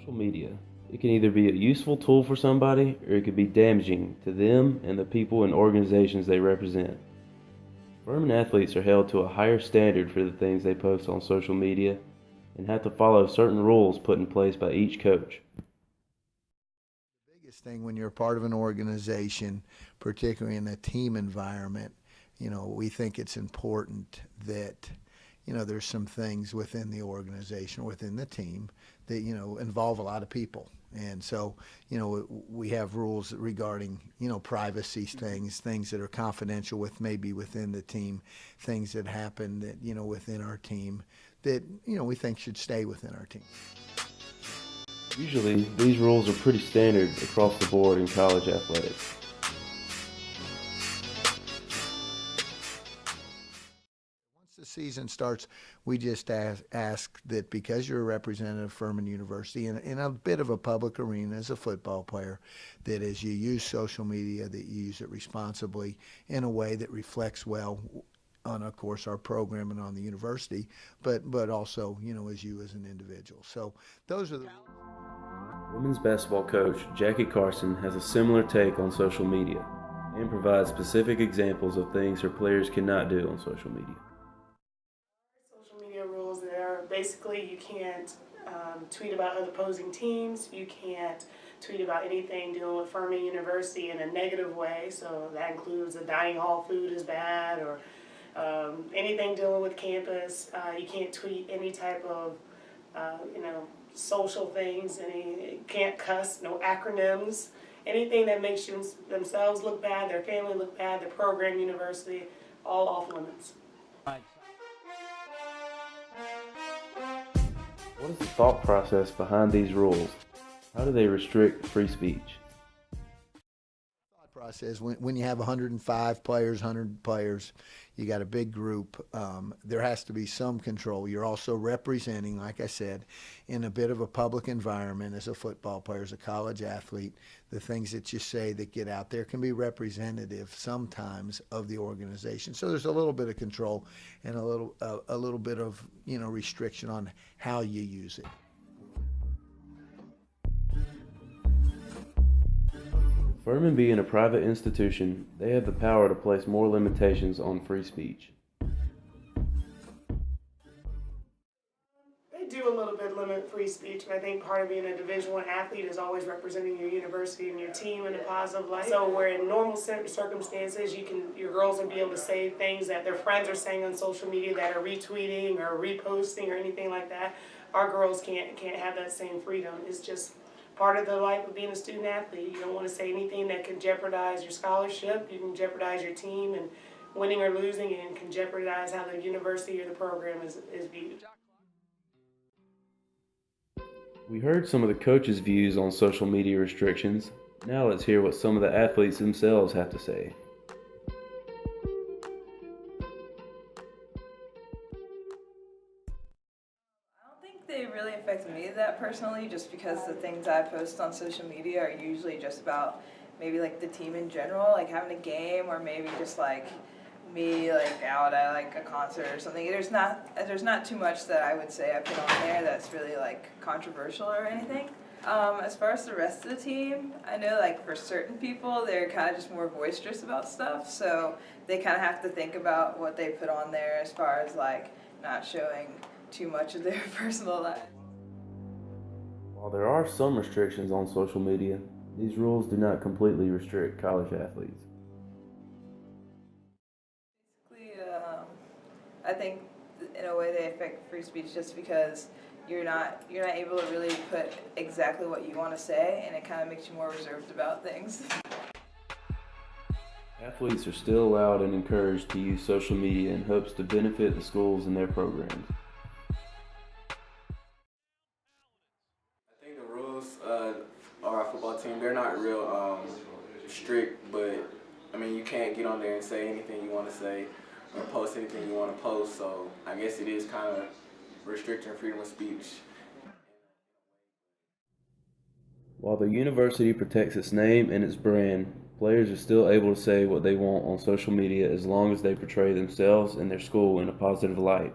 Social media. It can either be a useful tool for somebody or it could be damaging to them and the people and organizations they represent. Furman athletes are held to a higher standard for the things they post on social media and have to follow certain rules put in place by each coach. The biggest thing when you're part of an organization, particularly in a team environment, we think it's important that there's some things within the organization, within the team that, involve a lot of people. And so, we have rules regarding, privacy things that are confidential maybe within the team, things that happen that, within our team that, we think should stay within our team. Usually, these rules are pretty standard across the board in college athletics. The season starts, we just ask that because you're a representative of Furman University in a bit of a public arena as a football player, that as you use social media, that you use it responsibly in a way that reflects well on, of course, our program and on the university, but also, as you as an individual. So those are the Women's basketball coach Jackie Carson has a similar take on social media and provides specific examples of things her players cannot do on social media. Rules that are basically you can't tweet about other opposing teams, you can't tweet about anything dealing with Furman University in a negative way, so that includes the dining hall food is bad or anything dealing with campus. You can't tweet any type of social things, you can't cuss, no acronyms, anything that makes themselves look bad, their family look bad, their program, university, all off limits. What is the thought process behind these rules? How do they restrict free speech? Thought process, when you have 105 players, 100 players, you got a big group, there has to be some control. You're also representing, like I said, in a bit of a public environment as a football player, as a college athlete. The things that you say that get out there can be representative sometimes of the organization. So there's a little bit of control and a little bit of restriction on how you use it. Furman being a private institution, they have the power to place more limitations on free speech. They do a little bit limit free speech, but I think part of being a Division I athlete is always representing your university and your team in a positive light. So where in normal circumstances, your girls will be able to say things that their friends are saying on social media that are retweeting or reposting or anything like that, our girls can't have that same freedom. It's just part of the life of being a student athlete. You don't want to say anything that can jeopardize your scholarship. You can jeopardize your team, and winning or losing and can jeopardize how the university or the program is viewed. We heard some of the coaches' views on social media restrictions. Now let's hear what some of the athletes themselves have to say. They really affect me that personally, just because the things I post on social media are usually just about maybe like the team in general, like having a game, or maybe just like me like out at like a concert or something. There's not too much that I would say I put on there that's really like controversial or anything. As far as the rest of the team, I know like for certain people they're kind of just more boisterous about stuff, so they kind of have to think about what they put on there as far as like not showing too much of their personal life. While there are some restrictions on social media, these rules do not completely restrict college athletes. Basically, I think in a way they affect free speech just because you're not able to really put exactly what you want to say, and it kind of makes you more reserved about things. Athletes are still allowed and encouraged to use social media in hopes to benefit the schools and their programs. I think the rules of our football team, they're not real strict, but I mean, you can't get on there and say anything you want to say or post anything you want to post, so I guess it is kind of restricting freedom of speech. While the university protects its name and its brand, players are still able to say what they want on social media as long as they portray themselves and their school in a positive light.